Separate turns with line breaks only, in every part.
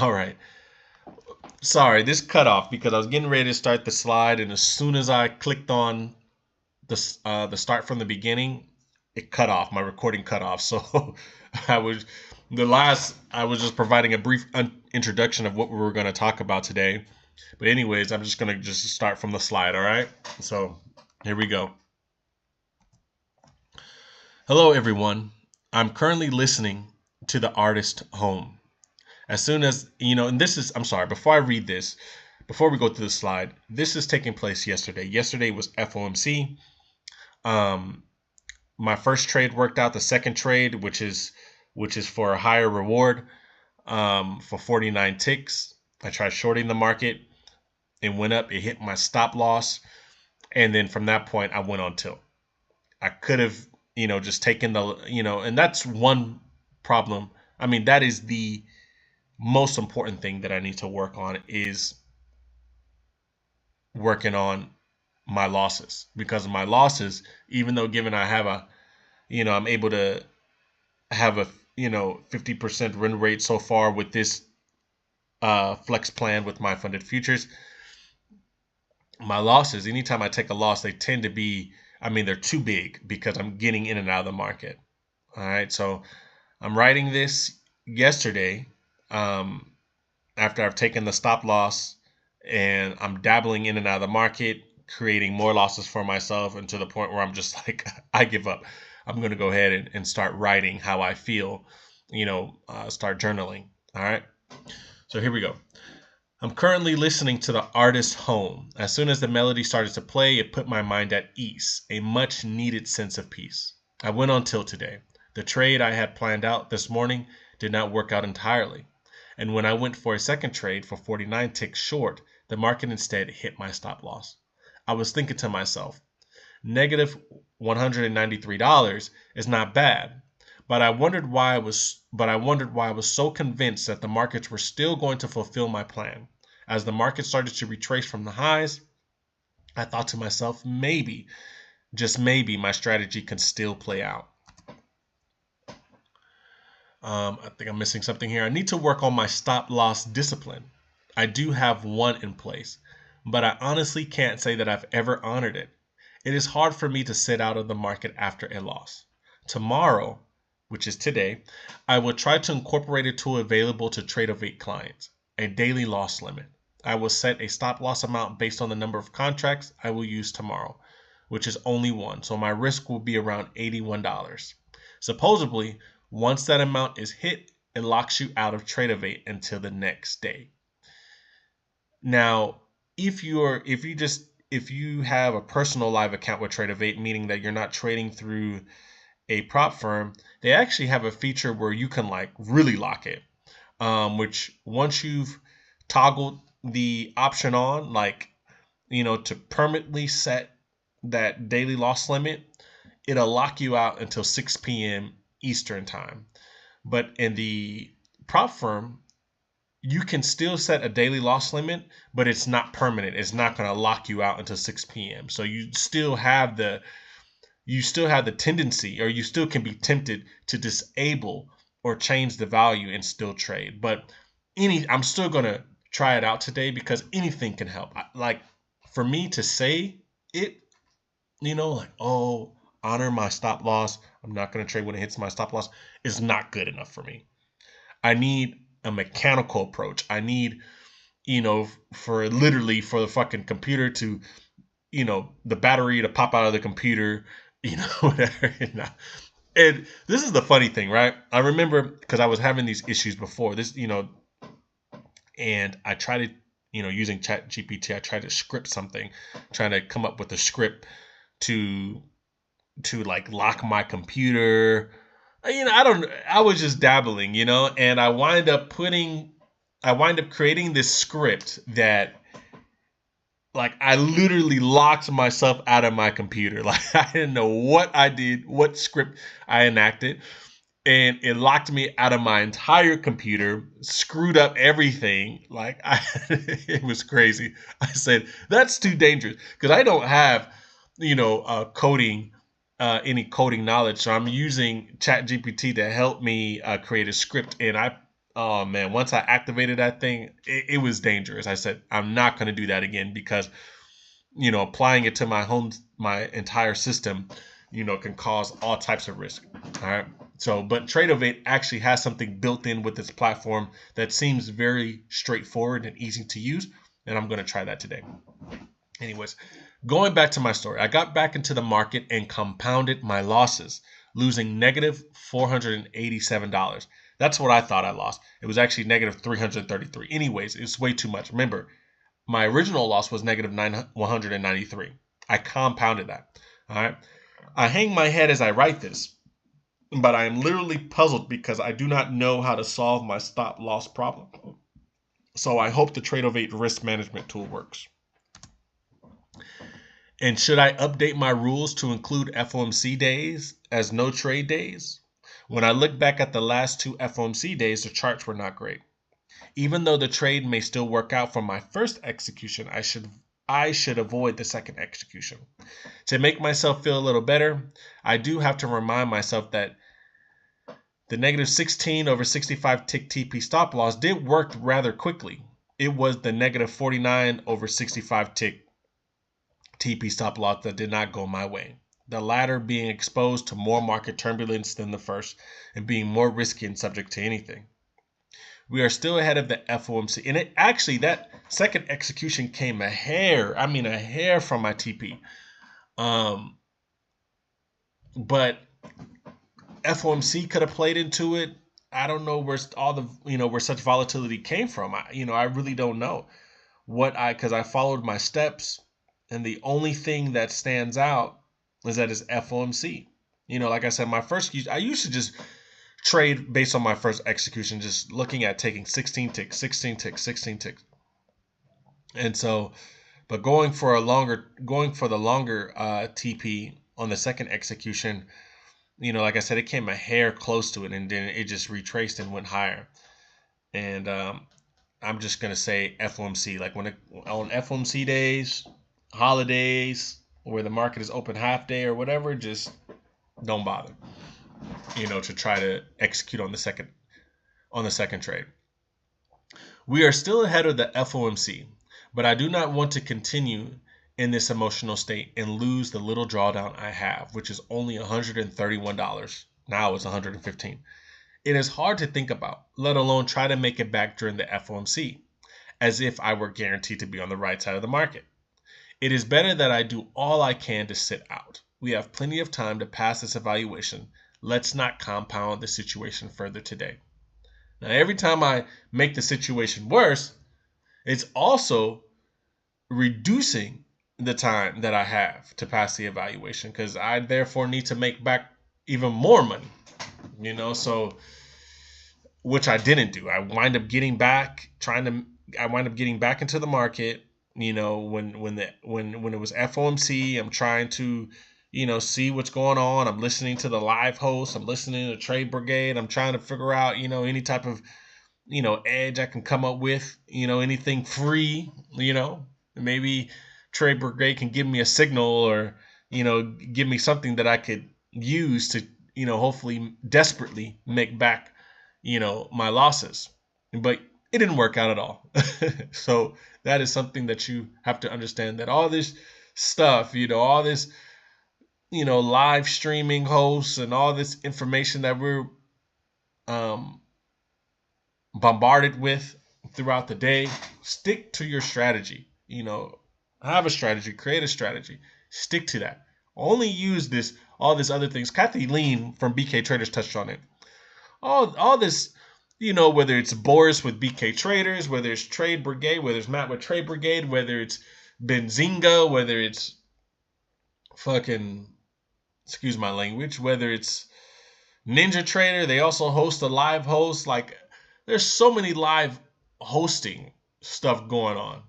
All right. Sorry, this cut off because I was getting ready to start the slide, and as soon as I clicked on the start from the beginning, it cut off. My recording cut off. So I was I was just providing a brief introduction of what we were going to talk about today. But anyways, I'm just going to just start from the slide. All right. So here we go. Hello, everyone. I'm currently listening to the artist home. As soon as, and this is, I'm sorry, before I read this, before we go to the slide, this is taking place yesterday. Yesterday was FOMC. Um, my first trade worked out. The second trade, which is for a higher reward, for 49 ticks. I tried shorting the market. It went up. It hit my stop loss. And then from that point, I went on tilt. I could have, just taken and that's one problem. I mean, that is the most important thing that I need to work on is working on my losses, because my losses, even though given I have I'm able to have a 50% run rate so far with this flex plan with my funded futures. My losses, anytime I take a loss, they tend to be, they're too big because I'm getting in and out of the market. All right, so I'm writing this yesterday, after I've taken the stop loss, and I'm dabbling in and out of the market, creating more losses for myself, and to the point where I'm just like, I give up. I'm going to go ahead and start writing how I feel, start journaling. All right. So here we go. I'm currently listening to the artist's home. As soon as the melody started to play, it put my mind at ease, a much needed sense of peace. I went on tilt today. The trade I had planned out this morning did not work out entirely. And when I went for a second trade for 49 ticks short, the market instead hit my stop loss. I was thinking to myself, negative $193 is not bad, but I wondered why I was so convinced that the markets were still going to fulfill my plan. As the market started to retrace from the highs, I thought to myself, maybe, just maybe, my strategy can still play out. I think I'm missing something here. I need to work on my stop loss discipline. I do have one in place, but I honestly can't say that I've ever honored it. It is hard for me to sit out of the market after a loss. Tomorrow, which is today, I will try to incorporate a tool available to Tradeovate clients, a daily loss limit. I will set a stop loss amount based on the number of contracts I will use tomorrow, which is only one, so my risk will be around $81. Supposedly, once that amount is hit, it locks you out of Tradeovate until the next day. Now, if you have a personal live account with Tradeovate, meaning that you're not trading through a prop firm, they actually have a feature where you can really lock it. Which once you've toggled the option on, to permanently set that daily loss limit, it'll lock you out until 6 p.m. Eastern time. But in the prop firm, you can still set a daily loss limit, but it's not permanent. It's not going to lock you out until 6 p.m. So you still have the tendency, or you still can be tempted to disable or change the value and still trade. But I'm still going to try it out today because anything can help. Like, for me to say it, honor my stop loss, I'm not going to trade when it hits my stop loss, is not good enough for me. I need a mechanical approach. I need, for the fucking computer to, the battery to pop out of the computer, whatever. And this is the funny thing, right? I remember, because I was having these issues before this, and I tried to, using ChatGPT, I tried to script something, trying to come up with a script to lock my computer. I was just dabbling, and I wind up creating this script that, I literally locked myself out of my computer. I didn't know what I did, what script I enacted, and it locked me out of my entire computer, screwed up everything. It was crazy. I said, that's too dangerous, because I don't have, coding, any coding knowledge. So I'm using ChatGPT to help me create a script, and Oh man, once I activated that thing, it was dangerous. I said, I'm not going to do that again because, applying it to my entire system, can cause all types of risk. All right. So, but Tradeovate actually has something built in with its platform that seems very straightforward and easy to use. And I'm going to try that today. Anyways, going back to my story, I got back into the market and compounded my losses, losing negative $487. That's what I thought I lost. It was actually negative 333. Anyways, it's way too much. Remember, my original loss was negative 193. I compounded that. All right. I hang my head as I write this, but I am literally puzzled because I do not know how to solve my stop loss problem. So I hope the Tradeovate risk management tool works. And should I update my rules to include FOMC days as no trade days? When I look back at the last two FOMC days, the charts were not great. Even though the trade may still work out for my first execution, I should avoid the second execution. To make myself feel a little better, I do have to remind myself that the negative 16 over 65 tick TP stop loss did work rather quickly. It was the negative 49 over 65 tick TP stop loss that did not go my way. The latter being exposed to more market turbulence than the first and being more risky and subject to anything. We are still ahead of the FOMC. And that second execution came a hair from my TP. But FOMC could have played into it. I don't know where where such volatility came from. I really don't know because I followed my steps, and the only thing that stands out is that it's FOMC. Like I said, I used to just trade based on my first execution, just looking at taking 16 ticks, 16 ticks, 16 ticks. And so, but going for the longer TP on the second execution, like I said, it came a hair close to it, and then it just retraced and went higher. And I'm just gonna say FOMC, like on FOMC days, holidays, where the market is open half day or whatever, just don't bother. To try to execute on the second trade. We are still ahead of the FOMC, but I do not want to continue in this emotional state and lose the little drawdown I have, which is only $131. Now it's $115. It is hard to think about, let alone try to make it back during the FOMC, as if I were guaranteed to be on the right side of the market. It is better that I do all I can to sit out. We have plenty of time to pass this evaluation. Let's not compound the situation further today. Now, every time I make the situation worse, it's also reducing the time that I have to pass the evaluation because I therefore need to make back even more money. So which I didn't do. I wind up getting back into the market. When it was FOMC, I'm trying to see what's going on. I'm listening to the live host. I'm listening to Trade Brigade. I'm trying to figure out any type of edge I can come up with. Anything free. Maybe Trade Brigade can give me a signal or give me something that I could use to hopefully desperately make back my losses. But it didn't work out at all. So that is something that you have to understand, that all this stuff, all this live streaming hosts and all this information that we're bombarded with throughout the day, stick to your strategy. Have a strategy, create a strategy, stick to that. Only use all this other things. Kathy Lean from BK Traders touched on it. All this, whether it's Boris with BK Traders, whether it's Trade Brigade, whether it's Matt with Trade Brigade, whether it's Benzinga, whether it's fucking, excuse my language, whether it's Ninja Trader, they also host a live host. Like, there's so many live hosting stuff going on.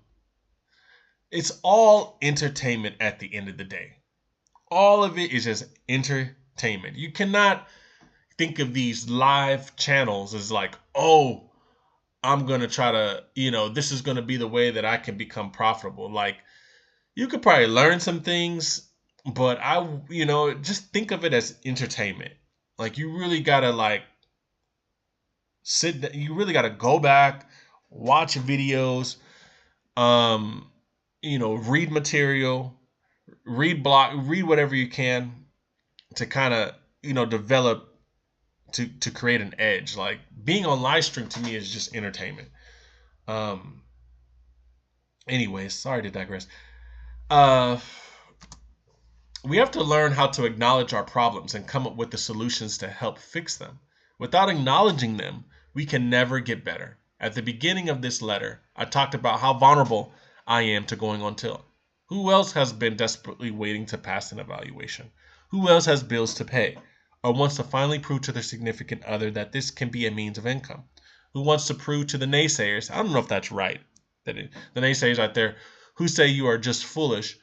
It's all entertainment at the end of the day. All of it is just entertainment. You cannot think of these live channels as like, oh, I'm going to try to, this is going to be the way that I can become profitable. Like, you could probably learn some things, but just think of it as entertainment. Like, you really got to You really got to go back, watch videos, um, read material, read whatever you can to kind of, develop to create an edge. Like being on live stream to me is just entertainment. Um, anyways, sorry to digress. Uh, we have to learn how to acknowledge our problems and come up with the solutions to help fix them. Without acknowledging them, we can never get better. At the beginning of this letter, I talked about how vulnerable I am to going on till. Who else has been desperately waiting to pass an evaluation? Who else has bills to pay or wants to finally prove to their significant other that this can be a means of income? Who wants to prove to the naysayers, I don't know if that's right, the naysayers out there who say you are just foolish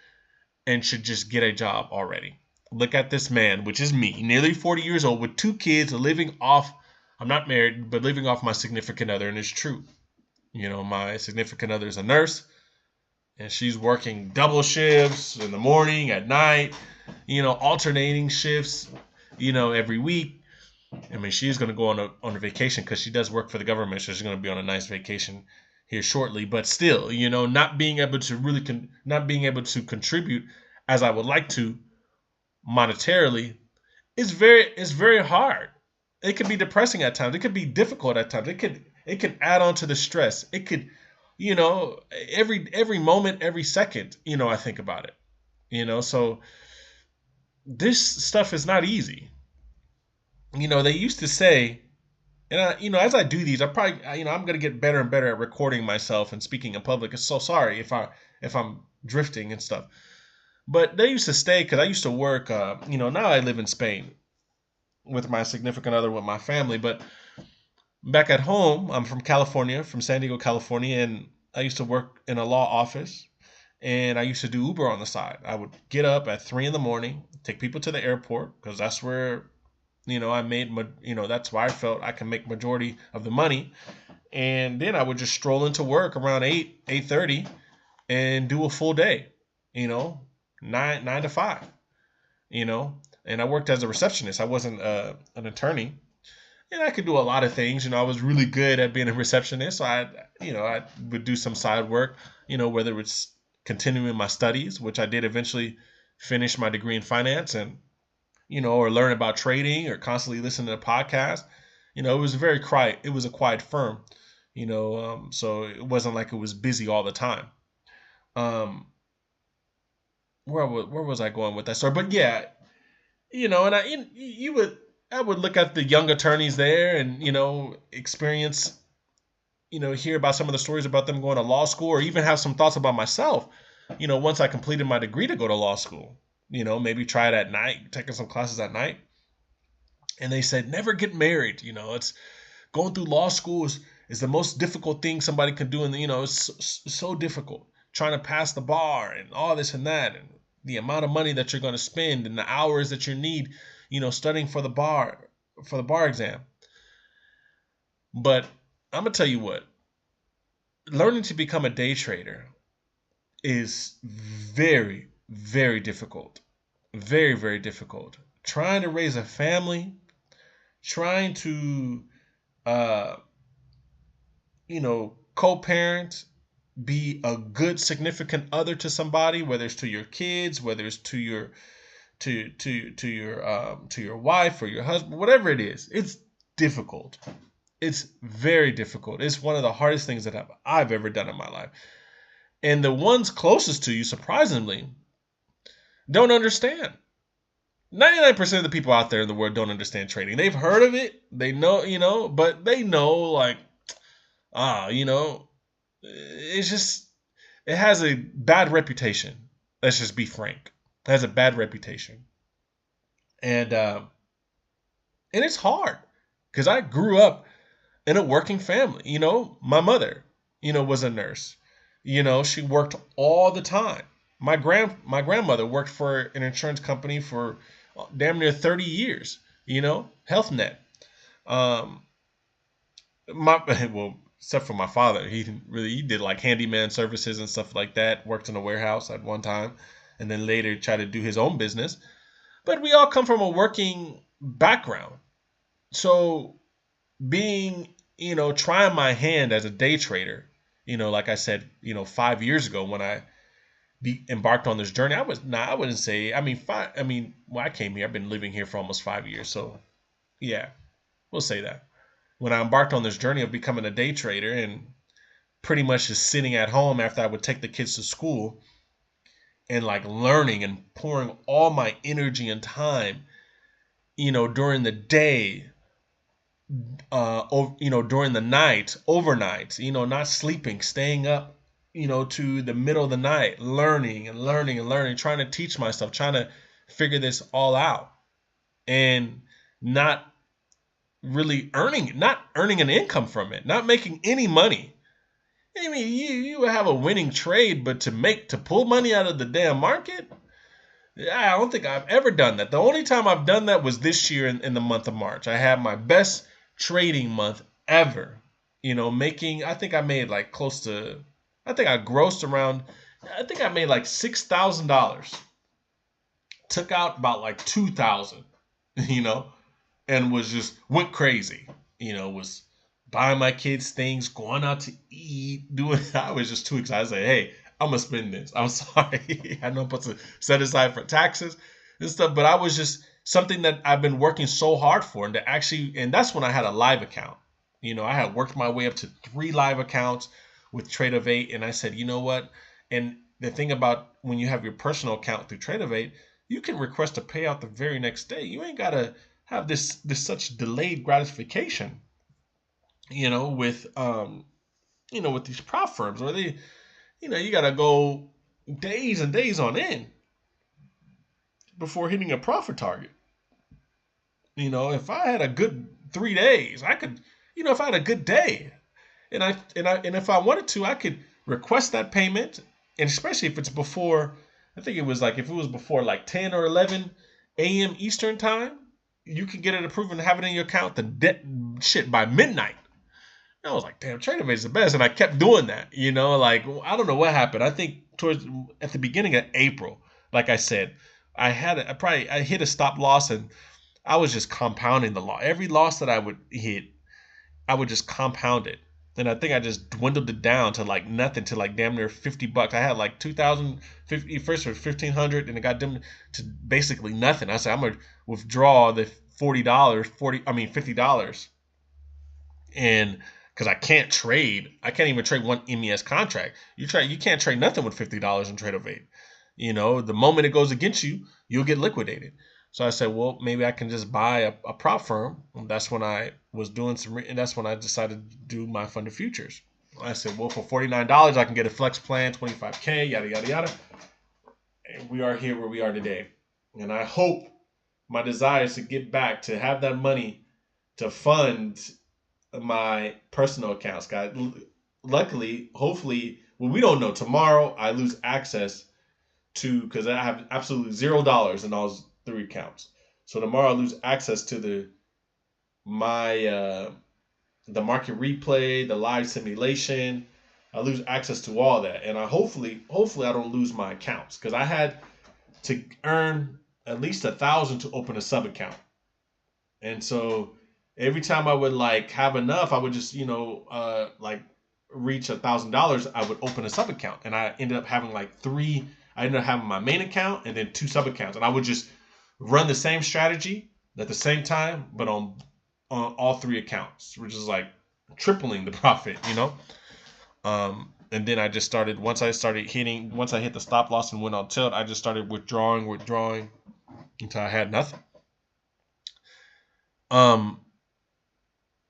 and should just get a job already. Look at this man, which is me, nearly 40 years old with 2 kids, living off, I'm not married, but living off my significant other. And it's true. My significant other is a nurse and she's working double shifts in the morning, at night, alternating shifts, every week. I mean, she's going to go on a vacation because she does work for the government. So she's going to be on a nice vacation here shortly, but still, not being able to not being able to contribute as I would like to monetarily is very hard. It could be depressing at times. It could be difficult at times. It could add on to the stress. It could, you know, every moment, every second, I think about it. So this stuff is not easy. They used to say, and as I do these, I'm gonna get better and better at recording myself and speaking in public. So sorry if I'm drifting and stuff. But they used to stay because I used to work. Now I live in Spain with my significant other, with my family. But back at home, I'm from California, from San Diego, California, and I used to work in a law office. And I used to do Uber on the side. I would get up at 3 in the morning, take people to the airport because that's where I made that's why I felt I can make majority of the money. And then I would just stroll into work around 8:30 and do a full day, you know, 9 to 5, and I worked as a receptionist. I wasn't an attorney, and I could do a lot of things. I was really good at being a receptionist. So I would do some side work, whether it's continuing my studies, which I did eventually finish my degree in finance, and or learn about trading, or constantly listen to podcasts. It was very quiet. It was a quiet firm, so it wasn't like it was busy all the time. Um, where was I going with that story? But yeah, and I would look at the young attorneys there, and experience, hear about some of the stories about them going to law school, or even have some thoughts about myself. Once I completed my degree to go to law school, maybe try it at night, taking some classes at night. And they said, never get married. It's going through law school is the most difficult thing somebody can do. And, it's so difficult trying to pass the bar and all this and that. And the amount of money that you're going to spend and the hours that you need, studying for the bar exam. But I'm going to tell you what, learning to become a day trader is very, very difficult. Very, very difficult. Trying to raise a family, trying to, uh, co-parent, be a good significant other to somebody, whether it's to your kids, whether it's to your to your wife or your husband, whatever it is. It's difficult. It's very difficult. It's one of the hardest things that I've ever done in my life. And the ones closest to you, surprisingly, don't understand. 99% of the people out there in the world don't understand trading. They've heard of it. They know, but they know, like, it's just, it has a bad reputation. Let's just be frank. It has a bad reputation. And it's hard because I grew up in a working family. My mother, was a nurse. She worked all the time. My grandmother worked for an insurance company for damn near 30 years. Health Net. Um, my well, except for my father, he did like handyman services and stuff like that. Worked in a warehouse at one time, and then later tried to do his own business. But we all come from a working background, so being trying my hand as a day trader, like I said, 5 years ago when I embarked on this journey. I wouldn't say, when I came here, I've been living here for almost 5 years. So yeah, we'll say that. When I embarked on this journey of becoming a day trader and pretty much just sitting at home after I would take the kids to school and like learning and pouring all my energy and time, during the day, during the night, overnight, not sleeping, staying up, to the middle of the night, learning and learning and learning, trying to teach myself, trying to figure this all out, and not not earning an income from it, not making any money. I mean, you would have a winning trade, but to pull money out of the damn market, I don't think I've ever done that. The only time I've done that was this year in the month of March. I had my best trading month ever. I think I made like I think I grossed around, I think I made like $6,000. Took out about like 2,000, and went crazy. Was buying my kids things, going out to eat, I was just too excited. I said, hey, I'm gonna spend this. I'm sorry. I know I'm supposed to set aside for taxes and stuff, but I was just something that I've been working so hard for, and that's when I had a live account. I had worked my way up to 3 live accounts with Trade-of-8, and I said, you know what? And the thing about when you have your personal account through Trade-of-8, you can request a payout the very next day. You ain't gotta have this such delayed gratification, with with these prop firms where they, you gotta go days and days on end before hitting a profit target. If I had a good 3 days, I could, if I had a good day, and if I wanted to, I could request that payment, and especially if it's before, I think it was like if it was before like 10 or 11 a.m. Eastern time, you can get it approved and have it in your account by midnight. And I was like, damn, Trade-of-8 is the best, and I kept doing that. Like I don't know what happened. I think at the beginning of April, like I said, I hit a stop loss, and I was just compounding the loss. Every loss that I would hit, I would just compound it. And I think I just dwindled it down to like nothing, to like damn near $50. I had like 2,050 first or 1,500, and it got them to basically nothing. I said I'm gonna withdraw the $50, and because I can't even trade one MES contract. You can't trade nothing with $50 in Trade-of-8. The moment it goes against you, you'll get liquidated. So I said, well, maybe I can just buy a prop firm. And that's when I was doing and that's when I decided to do my funded futures. I said, well, for $49, I can get a flex plan, 25K, yada, yada, yada. And we are here where we are today. And I hope my desire is to get back, to have that money to fund my personal accounts, guys. Luckily, hopefully, well, we don't know. Tomorrow, I lose access to, because I have absolutely $0 in those 3 accounts. So tomorrow I lose access to the market replay, the live simulation. I lose access to all that, and hopefully I don't lose my accounts, because I had to earn at least 1,000 to open a sub account, and so every time I would like have enough, I would just like reach $1,000, I would open a sub account, and I ended up having like 3. I ended up having my main account and then 2 sub accounts, and I would just run the same strategy at the same time, but on all 3 accounts, which is like tripling the profit, And then I just started, once I hit the stop loss and went on tilt, I just started withdrawing until I had nothing.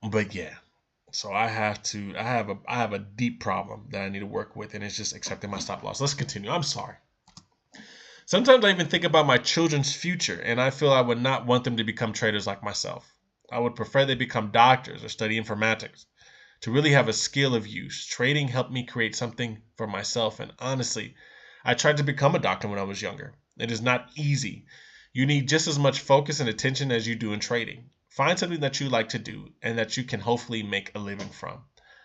But yeah, so I have a deep problem that I need to work with, and it's just accepting my stop loss. Let's continue. I'm sorry. Sometimes I even think about my children's future, and I feel I would not want them to become traders like myself. I would prefer they become doctors or study informatics. To really have a skill of use, trading helped me create something for myself, and honestly, I tried to become a doctor when I was younger. It is not easy. You need just as much focus and attention as you do in trading. Find something that you like to do and that you can hopefully make a living from.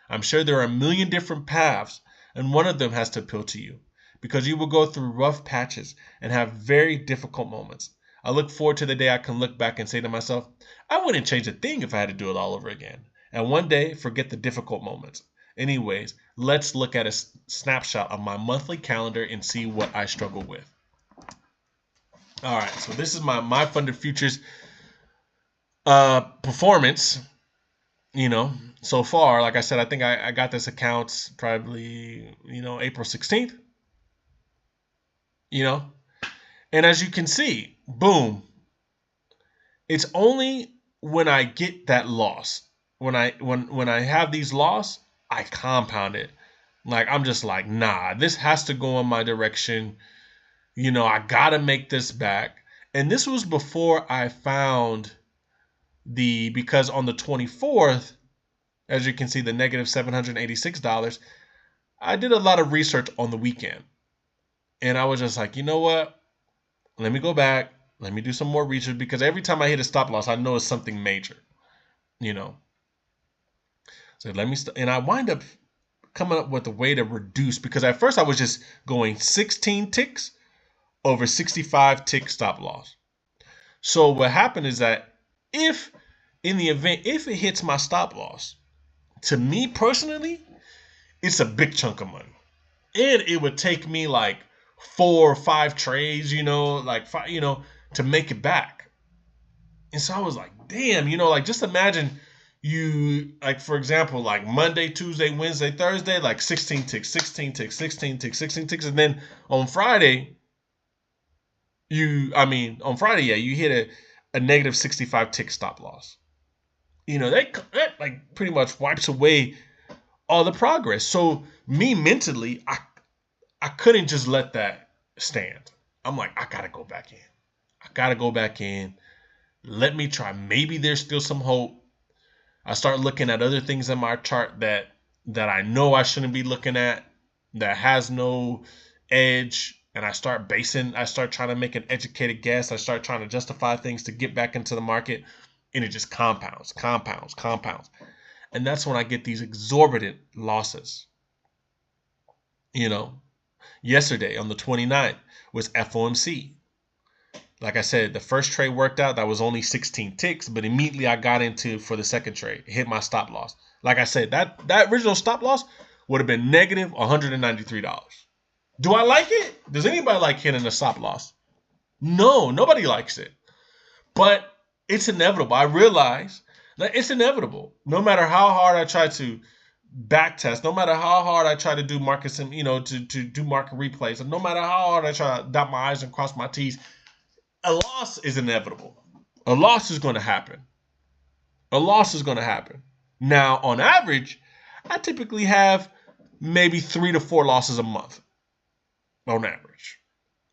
I'm sure there are a million different paths, and one of them has to appeal to you, because you will go through rough patches and have very difficult moments. I look forward to the day I can look back and say to myself, I wouldn't change a thing if I had to do it all over again. And one day, forget the difficult moments. Anyways, let's look at a snapshot of my monthly calendar and see what I struggle with. All right, so this is my funded futures performance. So far, like I said, I think I got this account probably April 16th. And as you can see, boom. It's only when I get that loss, when I have these loss, I compound it. Like I'm just like, nah, this has to go in my direction. I gotta make this back. And this was before I found because on the 24th, as you can see, the negative $786, I did a lot of research on the weekend. And I was just like, you know what? Let me go back. Let me do some more research, because every time I hit a stop loss, I know it's something major. So let me and I wind up coming up with a way to reduce, because at first I was just going 16 ticks over 65 tick stop loss. So what happened is that if it hits my stop loss, to me personally, it's a big chunk of money. And it would take me like 4 or 5 trades, to make it back. And so I was like, damn, just imagine you, like, for example, like Monday, Tuesday, Wednesday, Thursday, like 16 ticks, 16 ticks, 16 ticks, 16 ticks. And then on Friday, you hit a negative 65 tick stop loss. That like pretty much wipes away all the progress. So me mentally, I couldn't just let that stand. I'm like, I gotta go back in. Let me try. Maybe there's still some hope. I start looking at other things in my chart that I know I shouldn't be looking at, that has no edge. And I start trying to make an educated guess. I start trying to justify things to get back into the market. And it just compounds. And that's when I get these exorbitant losses. Yesterday on the 29th was FOMC. Like I said, the first trade worked out. That was only 16 ticks, but immediately I got into for the second trade, hit my stop loss. Like I said, that original stop loss would have been negative $193. Do I like it? Does anybody like hitting a stop loss? No, nobody likes it. But it's inevitable. I realize that it's inevitable. No matter how hard I try to back test, no matter how hard I try to do markets and to do market replays, and no matter how hard I try to dot my I's and cross my T's, a loss is inevitable. A loss is going to happen. Now, on average, I typically have maybe 3 to 4 losses a month. On average.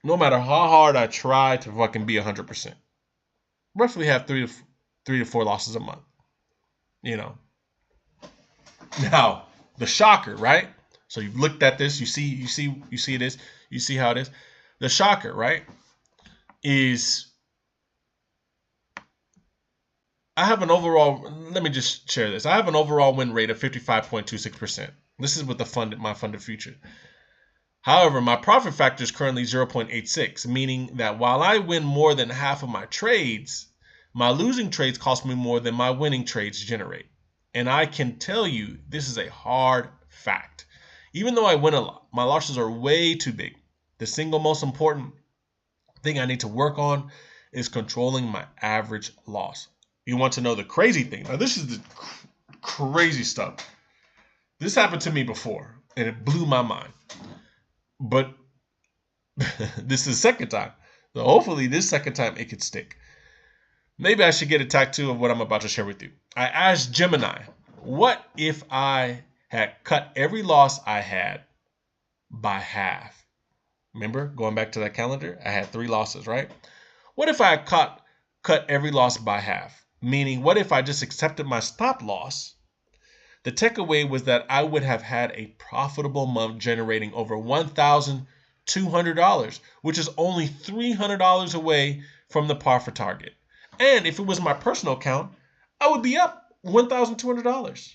No matter how hard I try to fucking be 100%. Roughly have 3 to 4 losses a month. Now, the shocker, right? So you've looked at this, you see this, you see how it is. The shocker, right, is I have an overall, let me just share this. I have an overall win rate of 55.26%. This is with my funded future. However, my profit factor is currently 0.86, meaning that while I win more than half of my trades, my losing trades cost me more than my winning trades generate. And I can tell you, this is a hard fact. Even though I win a lot, my losses are way too big. The single most important thing I need to work on is controlling my average loss. You want to know the crazy thing? Now, this is the crazy stuff. This happened to me before, and it blew my mind. But this is the second time. So hopefully this second time it could stick. Maybe I should get a tattoo of what I'm about to share with you. I asked Gemini, what if I had cut every loss I had by half? Remember, going back to that calendar, I had 3 losses, right? What if I had cut every loss by half? Meaning, what if I just accepted my stop loss? The takeaway was that I would have had a profitable month generating over $1,200, which is only $300 away from the par for target. And if it was my personal account, I would be up $1,200.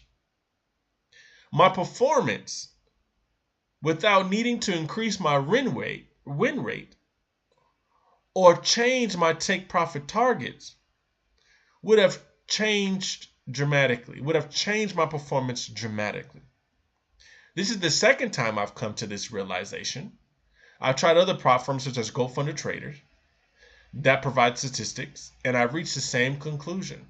My performance, without needing to increase my win rate, or change my take profit targets, would have changed dramatically, would have changed my performance dramatically. This is the second time I've come to this realization. I've tried other platforms such as GoFunded Traders that provide statistics, and I've reached the same conclusion.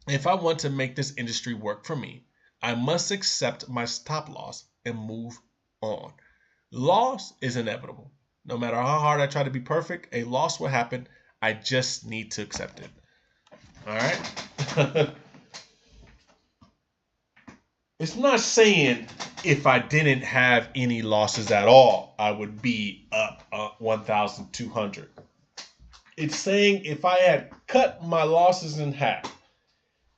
If I want to make this industry work for me, I must accept my stop loss and move on. Loss is inevitable. No matter how hard I try to be perfect, a loss will happen. I just need to accept it. All right? It's not saying if I didn't have any losses at all, I would be up 1,200. It's saying if I had cut my losses in half,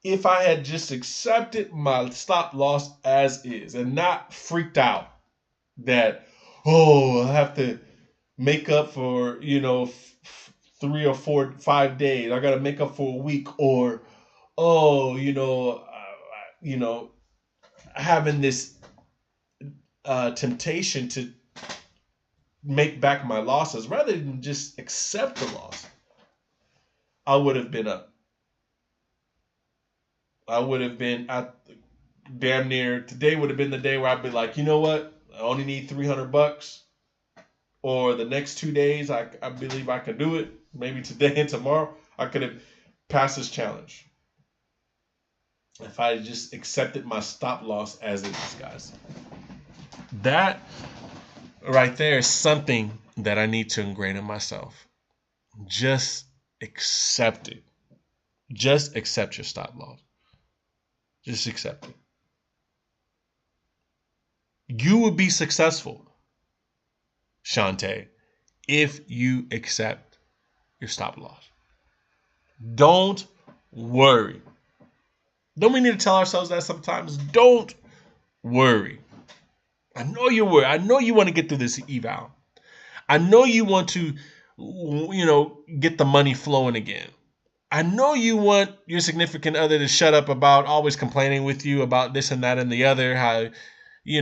if I had just accepted my stop loss as is and not freaked out that, oh, I have to make up for, 3 or 4, 5 days. I got to make up for a week, or, oh, having this temptation to make back my losses rather than just accept the loss. I would have been up. I would have been at damn near, today would have been the day where I'd be like, you know what? I only need $300. Or the next 2 days, I believe I can do it. Maybe today and tomorrow, I could have passed this challenge. If I just accepted my stop loss as it is, guys. That right there is something that I need to ingrain in myself. Just accept it. Just accept your stop loss. Just accept it. You will be successful, Shantae, if you accept your stop loss. Don't worry. Don't we need to tell ourselves that sometimes? Don't worry. I know you're worried. I know you want to get through this eval. I know you want to, get the money flowing again. I know you want your significant other to shut up about always complaining with you about this and that and the other, how,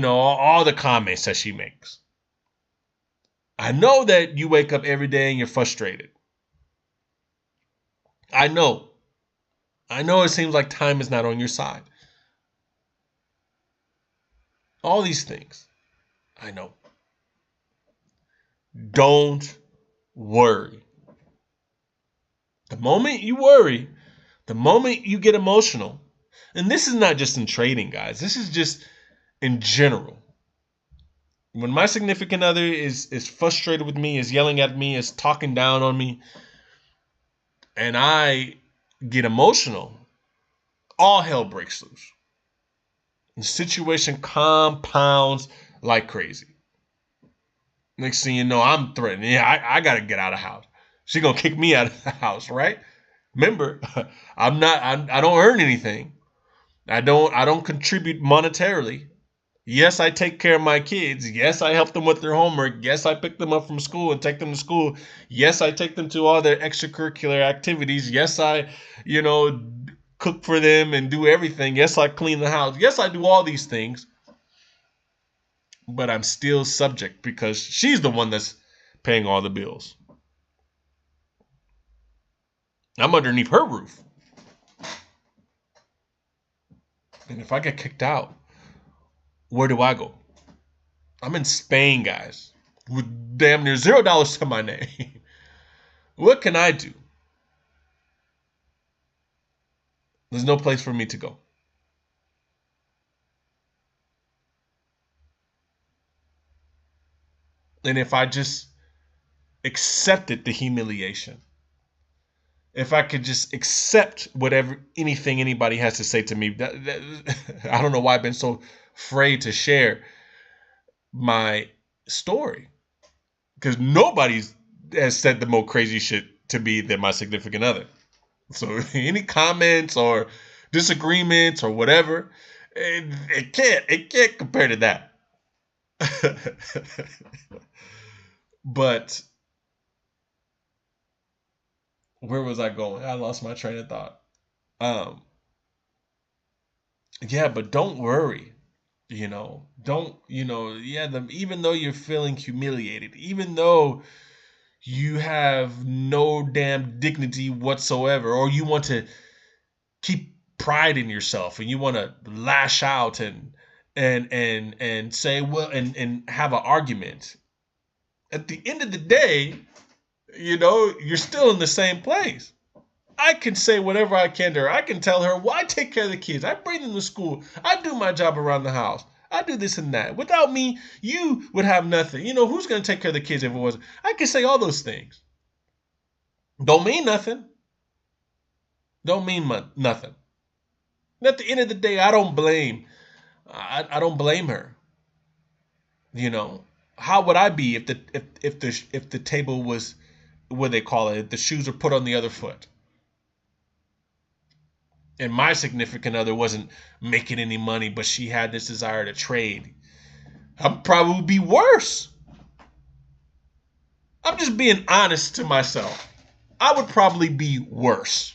all the comments that she makes. I know that you wake up every day and you're frustrated. I know it seems like time is not on your side. All these things. I know. Don't worry. The moment you worry, the moment you get emotional, and this is not just in trading, guys. This is just in general. When my significant other is frustrated with me, is yelling at me, is talking down on me, and I get emotional, all hell breaks loose. The situation compounds like crazy. Next thing you know, I'm threatened. Yeah, I got to get out of the house. She's going to kick me out of the house, right? Remember, I don't earn anything. I don't contribute monetarily. Yes, I take care of my kids. Yes, I help them with their homework. Yes, I pick them up from school and take them to school. Yes, I take them to all their extracurricular activities. Yes, I, cook for them and do everything. Yes, I clean the house. Yes, I do all these things. But I'm still subject because she's the one that's paying all the bills. I'm underneath her roof. And if I get kicked out, where do I go? I'm in Spain, guys, with damn near $0 to my name. What can I do? There's no place for me to go. And if I just accepted the humiliation, if I could just accept anything anybody has to say to me, I don't know why I've been so afraid to share my story, because nobody has said the more crazy shit to me than my significant other. So any comments or disagreements or whatever, it can't compare to that. But where was I going? I lost my train of thought. Yeah, but don't worry. Don't, even though you're feeling humiliated, even though you have no damn dignity whatsoever, or you want to keep pride in yourself and you want to lash out and say, well, and have an argument. At the end of the day, you're still in the same place. I can say whatever I can to her. I can tell her, well, I take care of the kids. I bring them to school. I do my job around the house. I do this and that. Without me, you would have nothing. Who's going to take care of the kids if it wasn't? I can say all those things. Don't mean nothing. Don't mean nothing. And at the end of the day, I don't blame. I don't blame her. How would I be if the table was, what they call it, if the shoes are put on the other foot, and my significant other wasn't making any money, but she had this desire to trade? I'd probably be worse. I'm just being honest to myself. I would probably be worse.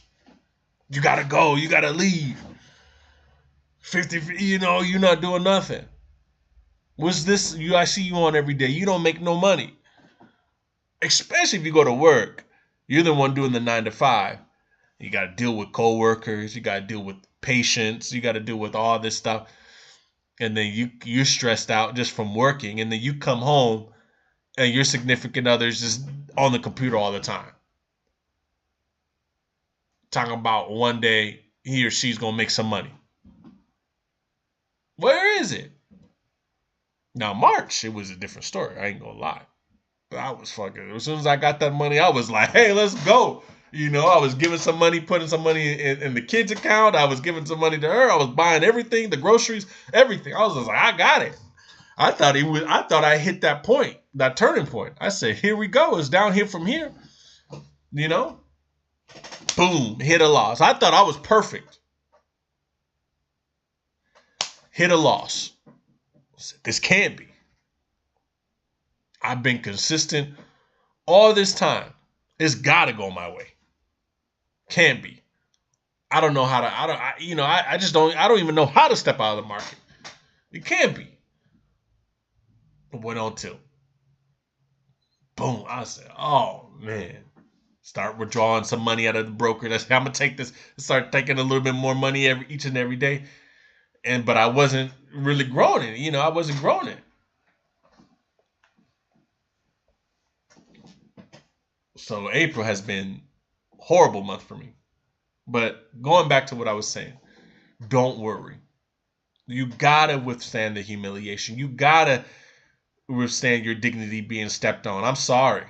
You gotta go. You gotta leave. 50, you're not doing nothing. What's this? I see you on every day. You don't make no money. Especially if you go to work. You're the one doing the 9 to 5. You got to deal with coworkers. You got to deal with patients. You got to deal with all this stuff. And then you're stressed out just from working. And then you come home and your significant other's just on the computer all the time. Talking about one day he or she's going to make some money. Where is it? Now, March, it was a different story. I ain't going to lie. I was fucking, as soon as I got that money, I was like, hey, let's go. I was giving some money, putting some money in the kids' account. I was giving some money to her. I was buying everything, the groceries, everything. I was just like, I got it. I thought I hit that point, that turning point. I said, here we go. It's down here from here. Boom, hit a loss. I thought I was perfect. Hit a loss. This can't be. I've been consistent all this time. It's got to go my way. Can't be. I don't know how to. I just don't. I don't even know how to step out of the market. It can't be. But went on tilt. Boom. I said, oh man. Start withdrawing some money out of the broker. I'm gonna take this. Start taking a little bit more money each and every day. But I wasn't really growing it. I wasn't growing it. So April has been a horrible month for me. But going back to what I was saying, don't worry. You gotta withstand the humiliation. You gotta withstand your dignity being stepped on. I'm sorry.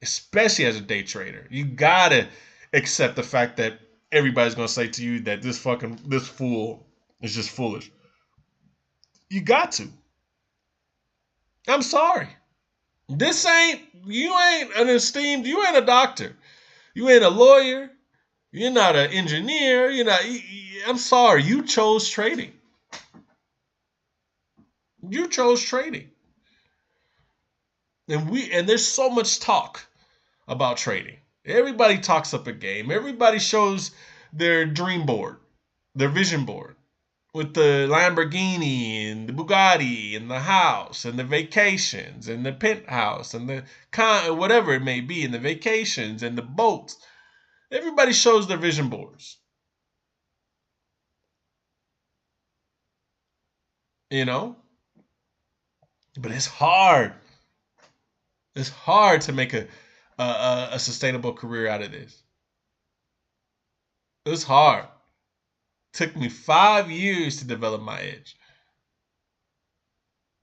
Especially as a day trader. You gotta accept the fact that everybody's gonna say to you that this fool is just foolish. You got to. I'm sorry. You ain't a doctor. You ain't a lawyer. You're not an engineer. I'm sorry. You chose trading. You chose trading. And there's so much talk about trading. Everybody talks up a game. Everybody shows their dream board, their vision board, with the Lamborghini and the Bugatti and the house and the vacations and the penthouse and the whatever it may be, and the vacations and the boats. Everybody shows their vision boards. But it's hard. It's hard to make a sustainable career out of this. It's hard. Took me 5 years to develop my edge.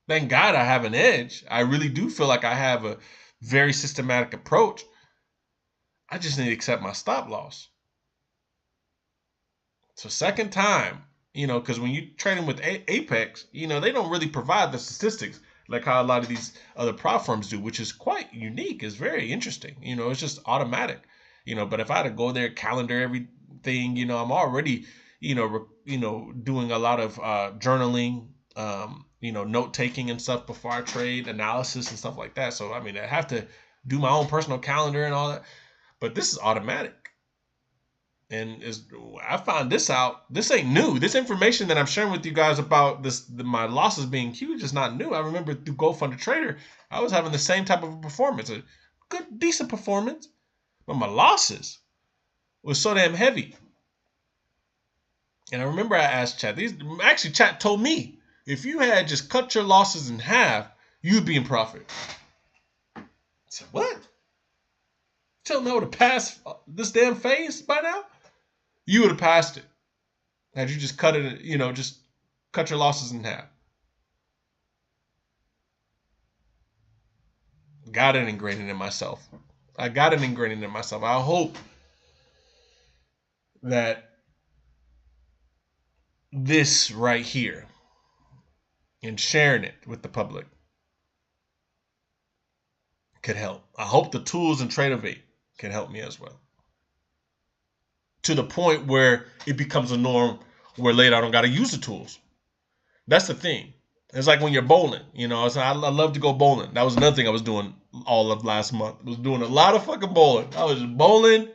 Thank God I have an edge. I really do feel like I have a very systematic approach. I just need to accept my stop loss. So second time, because when you're trading with Apex, they don't really provide the statistics like how a lot of these other prop firms do, which is quite unique. It's very interesting. It's just automatic. But if I had to go there, calendar everything, I'm already, doing a lot of journaling, note taking and stuff before I trade, analysis and stuff like that. So, I have to do my own personal calendar and all that. But this is automatic. And I found this out. This ain't new. This information that I'm sharing with you guys about my losses being huge is not new. I remember through Gold Funded Trader, I was having the same type of performance, a good, decent performance, but my losses was so damn heavy. And I remember I asked Chat. Actually, Chat told me if you had just cut your losses in half, you'd be in profit. I said, what? Tell me I would have passed this damn phase by now? You would have passed it. Had you just cut it, just cut your losses in half. Got it ingrained in myself. I got it ingrained in myself. I hope that this right here and sharing it with the public could help. I hope the tools in Tradeovate can help me as well. To the point where it becomes a norm where later I don't got to use the tools. That's the thing. It's like when you're bowling, I love to go bowling. That was another thing I was doing all of last month. I was doing a lot of fucking bowling. I was just bowling,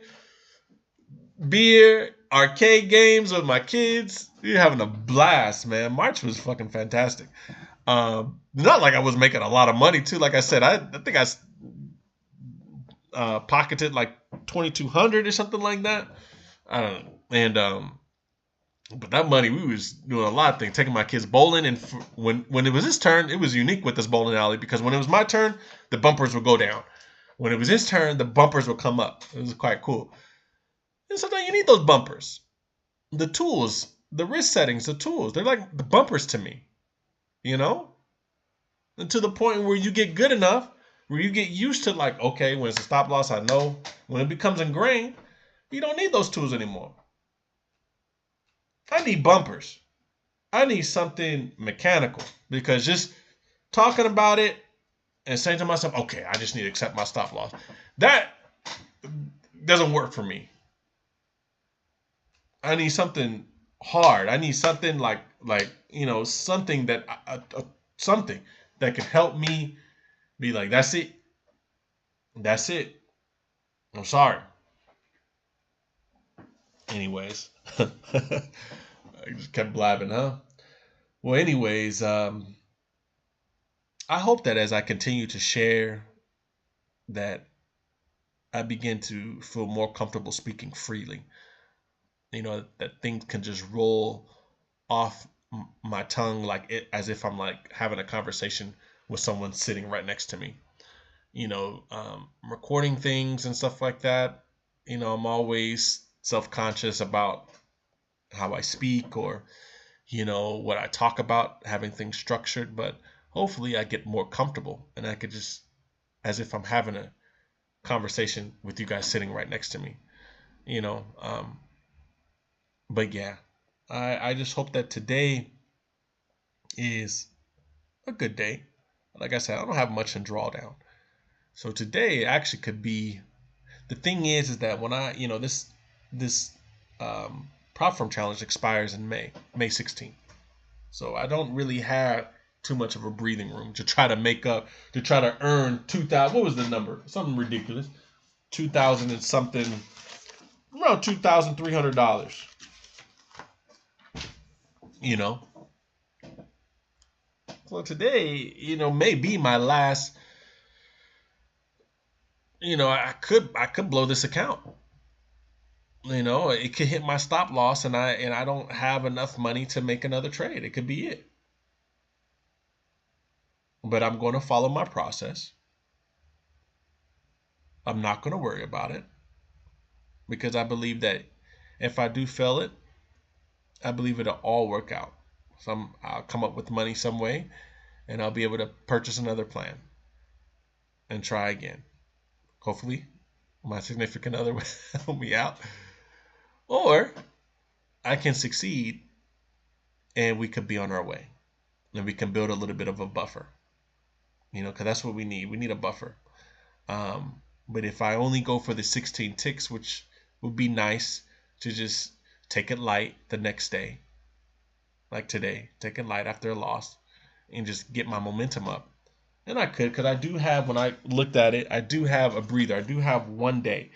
beer, arcade games with my kids. We were having a blast, man. March was fucking fantastic. Not like I was making a lot of money too. Like I said, I think I pocketed like 2,200 or something like that. I don't know. And but that money, we was doing a lot of things, taking my kids bowling. And when it was his turn, it was unique with this bowling alley because when it was my turn, the bumpers would go down. When it was his turn, the bumpers would come up. It was quite cool. And sometimes you need those bumpers. The tools, the wrist settings, the tools, they're like the bumpers to me, And to the point where you get good enough, where you get used to like, okay, when it's a stop loss, I know. When it becomes ingrained, you don't need those tools anymore. I need bumpers. I need something mechanical because just talking about it and saying to myself, okay, I just need to accept my stop loss. That doesn't work for me. I need something hard. I need something like something something that could help me be like, that's it. That's it. I'm sorry. Anyways, I just kept blabbing, huh? Well, anyways, I hope that as I continue to share, that I begin to feel more comfortable speaking freely. That things can just roll off my tongue as if I'm like having a conversation with someone sitting right next to me. Recording things and stuff like that. I'm always self-conscious about how I speak or what I talk about, having things structured, but hopefully I get more comfortable and I could just, as if I'm having a conversation with you guys sitting right next to me, but yeah, I just hope that today is a good day. Like I said, I don't have much in drawdown. So today actually could be, the thing is that when I, this prop firm challenge expires in May 16th. So I don't really have too much of a breathing room to try to make up, to try to earn 2,000. What was the number? Something ridiculous. 2,000 and something, around $2,300. So today, may be my last. I could blow this account. It could hit my stop loss, and I don't have enough money to make another trade. It could be it. But I'm going to follow my process. I'm not going to worry about it because I believe that if I do fail it, I believe it'll all work out. I'll come up with money some way, and I'll be able to purchase another plan and try again. Hopefully, my significant other will help me out. Or I can succeed and we could be on our way. And we can build a little bit of a buffer. Because that's what we need. We need a buffer. But if I only go for the 16 ticks, which would be nice to just take it light the next day, like today, take it light after a loss and just get my momentum up. And I could, because I do have, when I looked at it, I do have a breather. I do have one day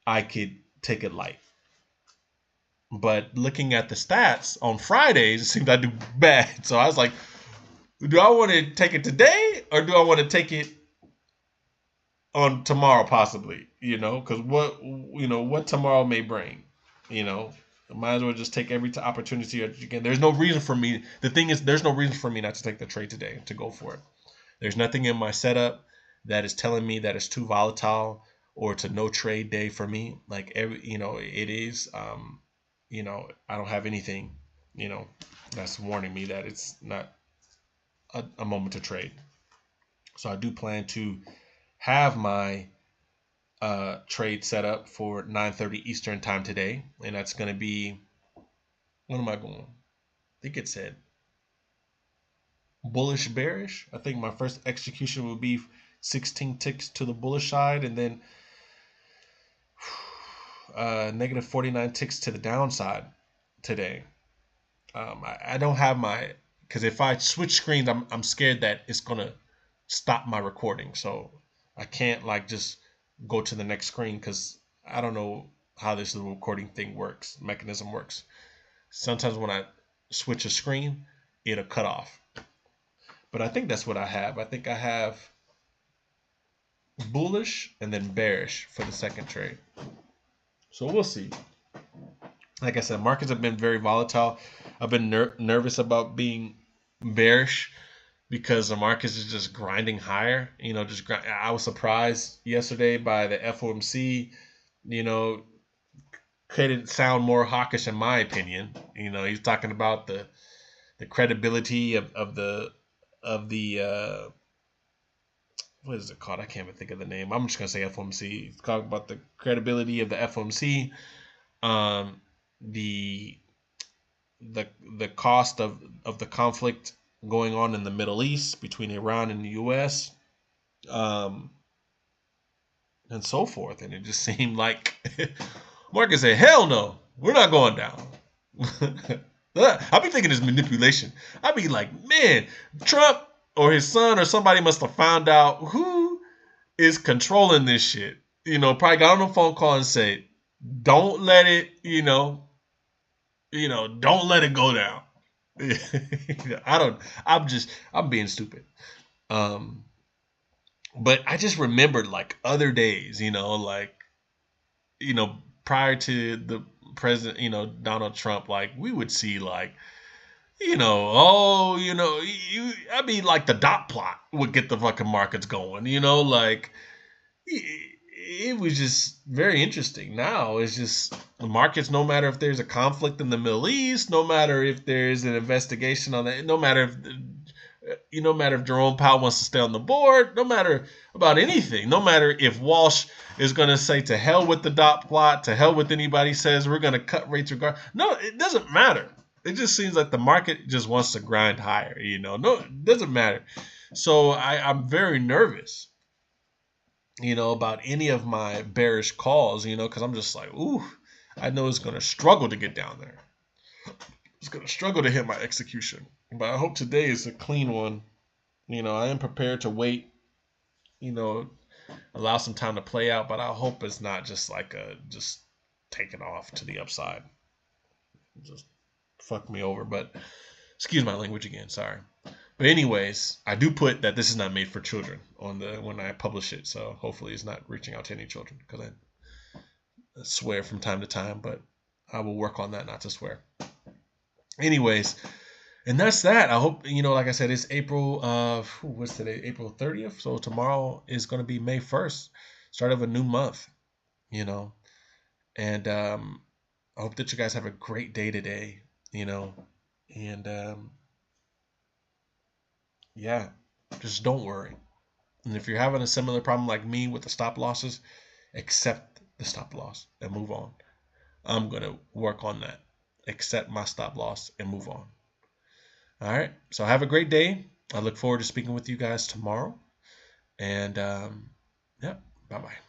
I could take it light. But looking at the stats on Fridays, it seems I do bad. So I was like, do I want to take it today or do I want to take it on tomorrow possibly? Because what tomorrow may bring, Might as well just take every opportunity that you can. There's no reason for me. The thing is, there's no reason for me not to take the trade today, to go for it. There's nothing in my setup that is telling me that it's too volatile or to no trade day for me. Like it is. I don't have anything, that's warning me that it's not a moment to trade. So I do plan to have my trade set up for 9:30 Eastern time today, and that's going to be, what am I going? I think it said bullish bearish. I think my first execution will be 16 ticks to the bullish side, and then negative 49 ticks to the downside today. I don't have my, because if I switch screens, I'm scared that it's gonna stop my recording. So I can't like just go to the next screen because I don't know how this little recording thing works, mechanism works. Sometimes when I switch a screen, it'll cut off. But I think that's what I have. I think I have bullish and then bearish for the second trade. So we'll see. Like I said, markets have been very volatile. I've been nervous about being bearish because the markets is just grinding higher. I was surprised yesterday by the FOMC. Could it sound more hawkish in my opinion? He's talking about the credibility of the what is it called? I can't even think of the name. I'm just gonna say FOMC. He's talking about the credibility of the FOMC, the cost of the conflict going on in the Middle East between Iran and the U.S., and so forth. And it just seemed like market said, "Hell no, we're not going down." I be thinking it's manipulation. I be like, man, Trump or his son or somebody must have found out who is controlling this shit. Probably got on the phone call and said, "Don't let it, don't let it go down." I'm being stupid. But I just remembered like other days, prior to the president, Donald Trump, like we would see like, I mean, like the dot plot would get the fucking markets going, like it was just very interesting. Now it's just the markets, no matter if there's a conflict in the Middle East, no matter if there's an investigation on it, no matter if Jerome Powell wants to stay on the board, no matter about anything, no matter if Walsh is going to say to hell with the dot plot, to hell with anybody says we're going to cut rates regard. No, it doesn't matter. It just seems like the market just wants to grind higher, No, it doesn't matter. So I'm very nervous, about any of my bearish calls, because I'm just like, ooh, I know it's going to struggle to get down there. It's going to struggle to hit my execution. But I hope today is a clean one. I am prepared to wait, allow some time to play out, but I hope it's not just like just taking off to the upside. Just fuck me over. But excuse my language again, sorry. But anyways, I do put that this is not made for children when I publish it, so hopefully it's not reaching out to any children, because I swear from time to time, but I will work on that not to swear. Anyways, and that's that. I hope, like I said, it's April what's today? April 30th. So tomorrow is going to be May 1st, start of a new month, and I hope that you guys have a great day today, and yeah, just don't worry. And if you're having a similar problem like me with the stop losses, accept the stop loss and move on. I'm going to work on that. Accept my stop loss and move on. All right. So have a great day. I look forward to speaking with you guys tomorrow. And yeah, bye-bye.